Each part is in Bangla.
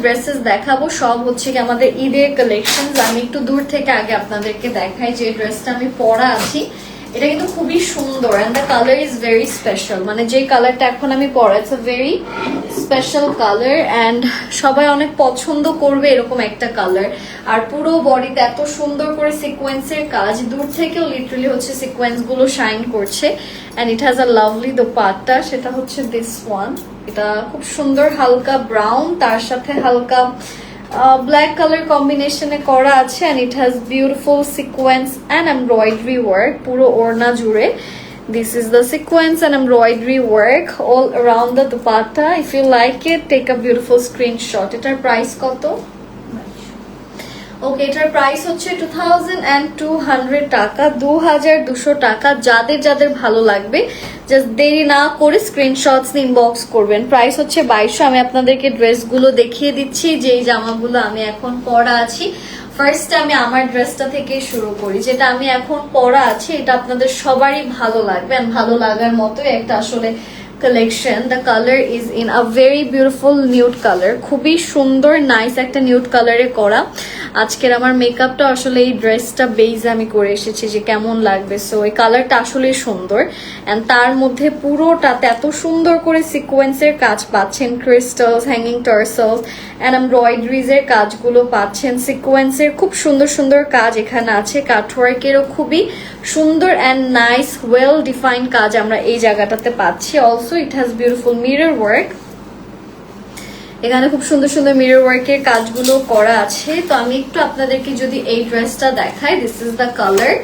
ড্রেসেস দেখাবো সব হচ্ছে কি আমাদের ঈদের কালেকশন। আমি একটু দূর থেকে আগে আপনাদেরকে দেখাই যে ড্রেসটা আমি পরা আছি, এটা কিন্তু খুবই সুন্দর and the colour is very special. মানে যে কালারটা এখন আমি পরা, it's a very special colour and সবাই অনেক পছন্দ করবে এরকম একটা কালার। আর পুরো বডিতে এত সুন্দর করে সিকোয়েন্সের কাজ, দূর থেকেও লিটারালি হচ্ছে সিকোয়েন্স গুলো শাইন করছে and it has a lovely dupatta, সেটা হচ্ছে দিস ওয়ান। এটা খুব সুন্দর হালকা ব্রাউন, তার সাথে হালকা ব্ল্যাক কালার কম্বিনেশনে করা আছে and it has beautiful sequence and embroidery work পুরো ওড়না জুড়ে। This is the sequence and embroidery work all around the dupatta. If you like it, take a beautiful screenshot. এটার প্রাইস কত? ওকে, এটার প্রাইস হচ্ছে 2200 টাকা, 2200 টাকা। যাদের যাদের ভালো লাগবে জাস্ট দেরি না করে স্ক্রিনশটস ইনবক্স করবেন। প্রাইস হচ্ছে 2200। আমি আপনাদেরকে ড্রেসগুলো দেখিয়ে দিচ্ছি, যেই জামাগুলো আমি এখন পরা আছি। ফার্স্ট আমি আমার ড্রেসটা থেকে শুরু করি, যেটা আমি এখন পরা আছি। এটা আপনাদের সবারই ভালো লাগবে, ভালো লাগার মতোই একটা আসলে collection. The colour is in a very beautiful nude colour, খুবই সুন্দর নাইস একটা নিউড কালারে করা। আজকের আমার মেকআপটা আসলে এই ড্রেসটা বেজ আমি করে এসেছি যে কেমন লাগবে। সো এই কালারটা আসলে সুন্দর এন্ড তার মধ্যে পুরোটাতে এত সুন্দর করে সিকোয়েন্সের কাজ পাচ্ছেন, crystals, hanging tassels and embroideries এর কাজগুলো পাচ্ছেন। সিকোয়েন্সের খুব সুন্দর সুন্দর কাজ এখানে আছে, কাটওয়ার্কেরও খুবই সুন্দর এন্ড নাইস ওয়েল ডিফাইন্ড কাজ আমরা এই জায়গাটাতে পাচ্ছি। Also it has beautiful mirror work, এখানে খুব সুন্দর সুন্দর মিরর ওয়ার্কের কাজগুলো করা আছে। তো আমি একটু আপনাদেরকে যদি এই ড্রেসটা দেখাই, this is the colour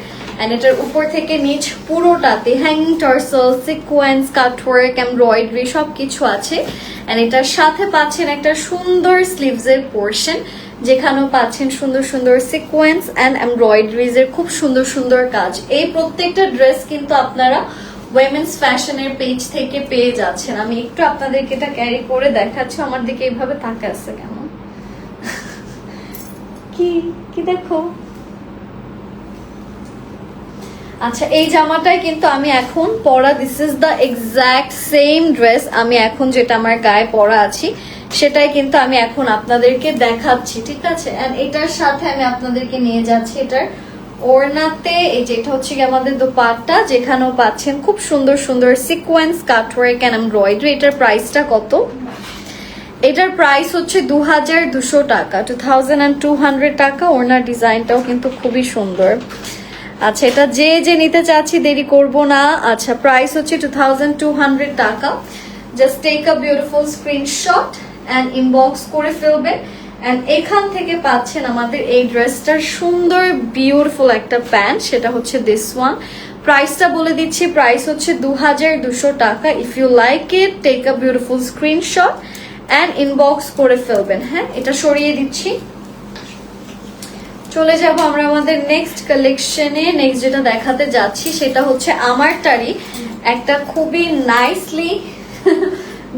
and এটার উপর থেকে নিচ পুরোটাতে hanging tassel, sequence, cutwork, embroidery সবকিছু আছে এন্ড এটার সাথে পাচ্ছেন একটা সুন্দর স্লিভস এর পোর্শন, যেখানেও পাচ্ছেন সুন্দর সুন্দর সিকোয়েন্স এন্ড এমব্রয়ডারিজ এর খুব সুন্দর সুন্দর কাজ। এই প্রত্যেকটা ড্রেস কিন্তু আপনারা উইমেন্স ফ্যাশনের পেজ থেকে পেয়ে যাচ্ছেন। আমি একটু আপনাদেরকে এটা ক্যারি করে দেখাচ্ছি। আমার দিকে এইভাবে তাকে আছে কেমন? কি কি দেখো? আচ্ছা, এই জামাটাই কিন্তু আমি এখন পরা, this is the exact same dress আমি এখন যেটা আমার গায়ে পরা আছি সেটাই কিন্তু আমি এখন আপনাদেরকে দেখাচ্ছি, ঠিক আছে? এন্ড এটার সাথে আমি আপনাদেরকে নিয়ে যাচ্ছি এটার ওড়নাতে। এই যেটা হচ্ছে কি আমাদের দোপাট্টা, যেখানেও পাচ্ছেন খুব সুন্দর সুন্দর সিকোয়েন্স, কাটওয়ার্ক এন্ড এমব্রয়ডারি। এটার প্রাইসটা কত? এটার প্রাইস হচ্ছে 2200 টাকা, 2200 টাকা। ওড়নার ডিজাইনটাও কিন্তু খুবই সুন্দর। আচ্ছা, এটা যে যে নিতে চাচ্ছি দেরি করব না। আচ্ছা, প্রাইস হচ্ছে 2200 টাকা। Just take a beautiful screenshot and inbox করে ফেলবেন। এন্ড এখান থেকে পাচ্ছেন আমাদের এই ড্রেসটার সুন্দর বিউটিফুল একটা প্যান্ট, সেটা হচ্ছে দিস ওয়ান। প্রাইসটা বলে দিচ্ছি, প্রাইস হচ্ছে 2200 টাকা। If you like it, take a beautiful screenshot and inbox করে ফেলবেন। হ্যাঁ, এটা সরিয়ে দিচ্ছি। চলে যাব আমরা আমাদের নেক্সট কালেকশনে। নেক্সট যেটা দেখাতে যাচ্ছি সেটা হচ্ছে আমারটারই একটা খুবই নাইসলি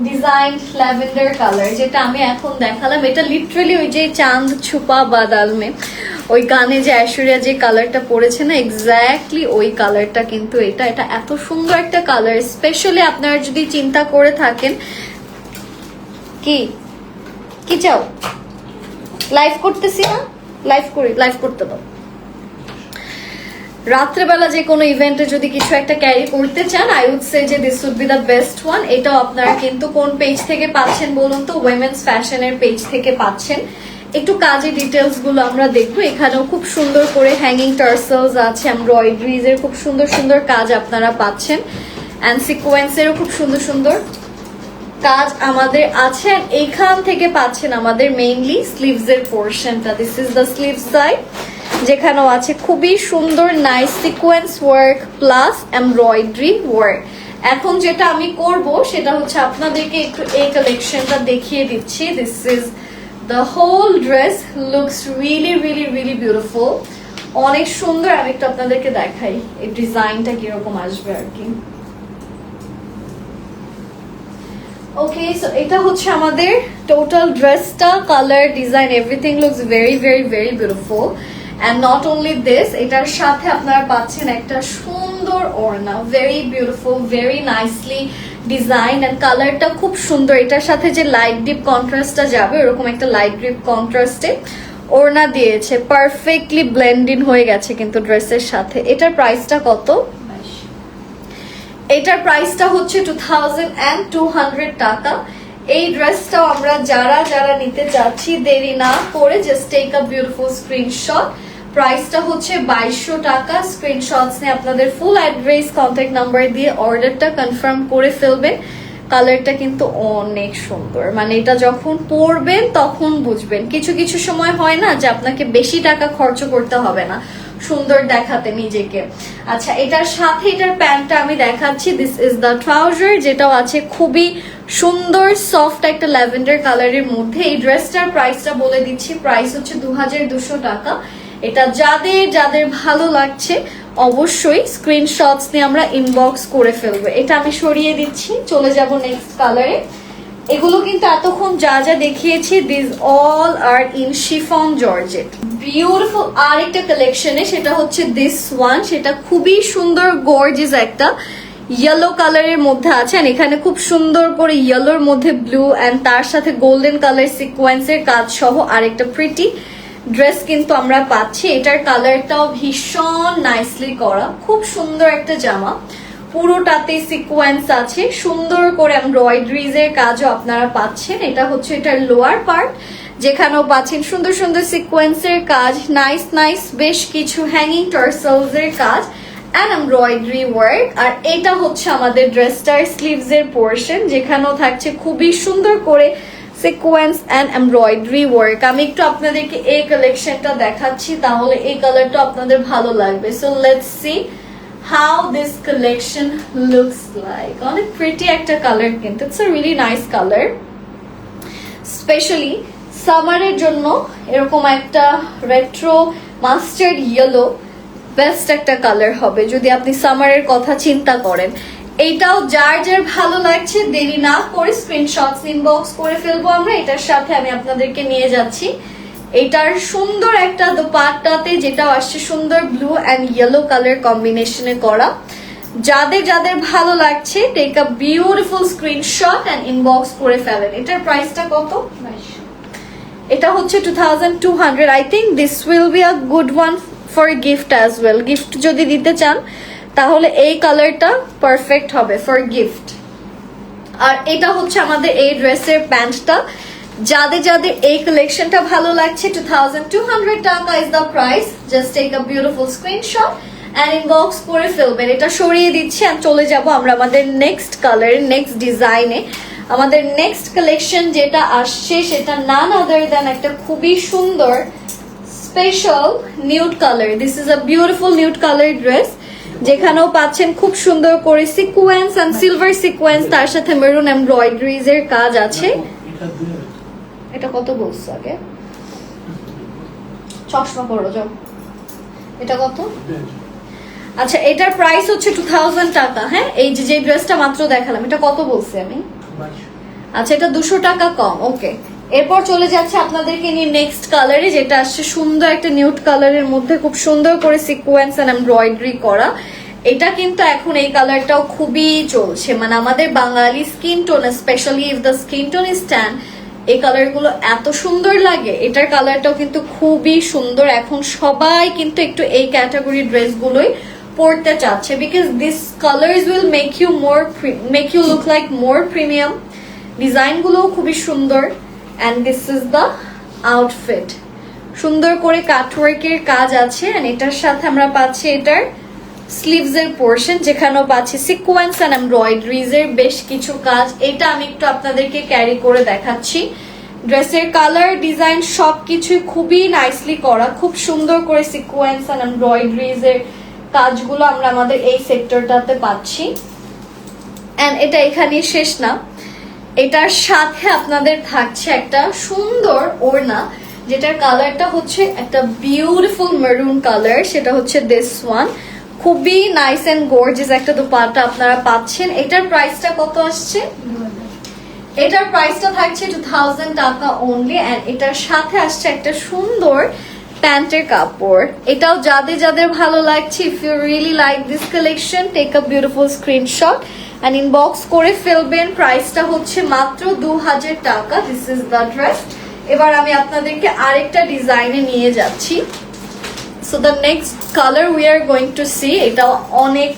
ডিজাইন ল্যাভেন্ডার কালার, যেটা আমি এখন দেখালাম। এটা লিটারালি ওই যে চাঁদ ছুপা বাদল মে ওই গানে যে ঐশ্বরিয়া যে কালারটা পরেছে না, এক্স্যাক্টলি ওই কালারটা কিন্তু এটা। এটা এত সুন্দর একটা কালার, স্পেশালি আপনারা যদি চিন্তা করে থাকেন কি কি চাও, লাইভ করতেছি না, লাইভ করতে দাও। রাত্রেবেলা যে কোনো ইভেন্টে যদি কিছু একটা ক্যারি করতে চান, আই উড সে যে this would be the best one. এটাও আপনারা কিন্তু কোন পেজ থেকে পাচ্ছেন বলুন তো? উইমেন্স ফ্যাশনের পেজ থেকে পাচ্ছেন। একটু কাজের ডিটেলস গুলো আমরা দেখবো। এখানেও খুব সুন্দর করে হ্যাঙ্গিং টার্সেলস আছে, এমব্রয়ডারিজ এর খুব সুন্দর সুন্দর কাজ আপনারা পাচ্ছেন এন্ড সিকোয়েন্সেরও খুব সুন্দর সুন্দর কাজ আমাদের আছে। এইখান থেকে পাচ্ছেন আমাদের মেইনলি স্লিভস এর পোর্শনটা। This is the sleeve side, যেখানেও আছে খুবই সুন্দর nice sequence work plus embroidery work. এখন যেটা আমি করব সেটা হচ্ছে আপনাদেরকে একটু এই কালেকশনটা দেখিয়ে দিচ্ছি। This is the whole dress, looks really really really beautiful, অনেক সুন্দর। আমি একটু আপনাদেরকে দেখাই এই ডিজাইনটা কিরকম আসবে আর কি। ওকে, সো এটা হচ্ছে আমাদের টোটাল ড্রেসটা, colour, design, everything looks very very very beautiful. And not only this, এটার সাথে আপনারা পাচ্ছেন একটা সুন্দর ওড়না, very beautiful, very nicely design and কালারটা খুব সুন্দর। এটার সাথে যে লাইট ডিপ কন্ট্রাস্টটা যাবে এরকম একটা লাইট ডিপ কন্ট্রাস্টে ওড়না দিয়েছে, পারফেক্টলি ব্লেন্ড ইন হয়ে গেছে কিন্তু ড্রেসের সাথে। এটার প্রাইসটা কত? এটার প্রাইসটা হচ্ছে 2200 টাকা। এই ড্রেসটাও আমরা যারা যারা নিতে চাচ্ছি দেরি না করে just take a beautiful screenshot. প্রাইসটা হচ্ছে 2200 টাকা। স্ক্রিনশটস নিয়ে আপনাদের ফুল অ্যাড্রেস কন্ট্যাক্ট নাম্বার দিয়ে অর্ডারটা কনফার্ম করে ফেলবেন। কালারটা কিন্তু অনেক সুন্দর, মানে এটা যখন পরবেন তখন বুঝবেন। কিছু কিছু সময় হয় না যে আপনাকে বেশি টাকা খরচ করতে হবে না সুন্দর দেখাতে নিজেকে। আচ্ছা, এটার সাথে এটার প্যান্টটা আমি দেখাচ্ছি। দিস ইজ দ্য ট্রাউজার, যেটাও আছে খুবই সুন্দর সফট একটা ল্যাভেন্ডার কালারের মধ্যে। এই ড্রেসটার প্রাইসটা বলে দিচ্ছি, প্রাইস হচ্ছে 2200 টাকা। এটা যাদের যাদের ভালো লাগছে অবশ্যই স্ক্রিনশটস নিয়ে আমরা ইনবক্স করে ফেলবো। এটা আমি সরিয়ে দিচ্ছি, চলে যাব নেক্সট কালারে। এগুলো কিন্তু এতক্ষণ যা যা দেখিয়েছি this all are in chiffon georgette. Beautiful আরেকটা কালেকশনে, সেটা হচ্ছে দিস ওয়ান। সেটা খুবই সুন্দর গর্জিয়াস একটা ইয়েলো কালারের মধ্যে আছে। এখানে খুব সুন্দর করে ইয়েলোর মধ্যে ব্লু এন্ড তার সাথে গোল্ডেন কালার সিকোয়েন্সের কাজ সহ আরেকটা প্রিটি ড্রেস কিন্তু আমরা পাচ্ছি। এটার কালারটাও ভীষণ নাইসলি করা, খুব সুন্দর একটা জামা। পুরোটাতে সিকোয়েন্স আছে, সুন্দর করে এমব্রয়ডারিজ এর কাজও আপনারা পাচ্ছেন। এটা হচ্ছে এটার লোয়ার পার্ট, যেখানেও পাচ্ছেন সুন্দর সুন্দর সিকোয়েন্সের কাজ, নাইস নাইস বেশ কিছু হ্যাঙ্গিং টার্সেলস এর কাজ এন্ড এমব্রয়ডারি ওয়ার্ক। আর এটা হচ্ছে আমাদের ড্রেসটার স্লিভস এর পোর্শন, যেখানেও থাকছে খুবই সুন্দর করে সিকোয়েন্স এন্ড এমব্রয়ডারি ওয়ার্ক। আমি একটু আপনাদেরকে এই কালেকশনটা দেখাচ্ছি, তাহলে এই কালারটা আপনাদের ভালো লাগবে। So let's see how this collection looks like. অনেক প্রিটি একটা কালার কিন্তু, it's a really nice colour. Specially সামারের জন্য এরকম একটা রেট্রো মাস্টার্ড ইয়েলো বেস্ট একটা কালার হবে যদি আপনি সামারের কথা চিন্তা করেন। এইটাও যার যার ভালো লাগছে দেরি না করে স্ক্রিনশটস ইনবক্স করে ফেলবো আমরা। এটার সাথে আমি আপনাদেরকে নিয়ে যাচ্ছি এটার সুন্দর একটা দোপাট্টাতে, যেটা আসছে সুন্দর ব্লু এন্ড ইয়েলো কালার কম্বিনেশনে করা। যাদের যাদের ভালো লাগছে take a beautiful screenshot and inbox করে ফেলেন। এটার প্রাইসটা কত? এটা হচ্ছে 2200। I think this will be a good one for gift as well. Gift যদি দিতে চান তাহলে এই কালারটা পারফেক্ট হবে ফর গিফট। আর এটা হচ্ছে আমাদের এই ড্রেসের প্যান্টটা। যাদের যাদের এই কালেকশনটা ভালো লাগছে 2200 টাকা is the price. Just take a beautiful screenshot and inbox করে ফেলবেন। এটা সরিয়ে দিচ্ছি আর চলে যাব আমরা আমাদের নেক্সট কালার নেক্সট ডিজাইনে। আমাদের নেক্সট কালেকশন যেটা আসছে সেটা নান আদার দ্যান একটা খুবই সুন্দর special nude colour. This is a beautiful nude colour dress, যেখানেও পাচ্ছেন খুব সুন্দর করে সিকোয়েন্স এন্ড সিলভার সিকোয়েন্স, তার সাথে মেরুন এমব্রয়ডারিজ এর কাজ আছে। এটা কত বলছো আগে? চশমা পরো যাও। এটা কত? আচ্ছা, এটার প্রাইস হচ্ছে 2000 টাকা। হ্যাঁ, এই যে ড্রেসটা মাত্র দেখালাম এটা কত বলছি আমি? আচ্ছা, এটা 200 টাকা কম। ওকে, এরপর চলে যাচ্ছে আপনাদেরকে নিয়ে নেক্সট কালারে, যেটা আসছে সুন্দর একটা নিউড কালারের মধ্যে খুব সুন্দর করে সিকোয়েন্স এন্ড এমব্রয়ডারি করা। এটা কিন্তু এখন এই কালারটাও খুবই চলছে, মানে আমাদের বাঙালি skin tone, specially if the skin tone is tan, এই কালার গুলো এত সুন্দর লাগে। এটার কালারটাও কিন্তু খুবই সুন্দর। এখন সবাই কিন্তু একটু এই ক্যাটাগরি ড্রেস গুলোই পরতে চাচ্ছে, because this colours will make you look like more premium. Design গুলোও খুবই সুন্দর and this is the outfit. সুন্দর করে কাটওয়ার্কের কাজ আছে এন্ড এটার সাথে আমরা পাচ্ছি এটার স্লিভস এর পোর্শন, যেখানেও পাচ্ছি সিকোয়েন্স এন্ড এমব্রয়ডারিজ এর বেশ কিছু কাজ। এটা আমি একটু আপনাদেরকে ক্যারি করে দেখাচ্ছি। ড্রেসের কালার ডিজাইন সবকিছু খুবই নাইসলি করা, খুব সুন্দর করে সিকোয়েন্স এন্ড এমব্রয়ডারিজ এর কাজগুলো আমরা আমাদের এই সেক্টরটাতে পাচ্ছি। এন্ড এটা এখানেই শেষ না, এটার সাথে আপনাদের থাকছে একটা সুন্দর ওড়না, যেটার কালারটা হচ্ছে একটা বিউটিফুল মেরুন কালার। সেটা হচ্ছে দিস ওয়ান। খুবই নাইস এন্ড গর্জিয়াস একটা দোপাট্টা আপনারা পাচ্ছেন। এটার প্রাইসটা কত আসছে? এটার প্রাইসটা থাকছে 2000 টাকা অনলি। এন্ড এটার সাথে আসছে একটা সুন্দর প্যান্টের কাপড়। এটাও যাদের যাদের ভালো লাগছে, if you really like this collection take a beautiful screenshot and inbox করে ফেলবেন। প্রাইসটা হচ্ছে মাত্র 2000 টাকা। This is the dress. এবার আমি আপনাদেরকে আরেকটা ডিজাইনে নিয়ে যাচ্ছি। So the next colour we are going to see, এটা অনেক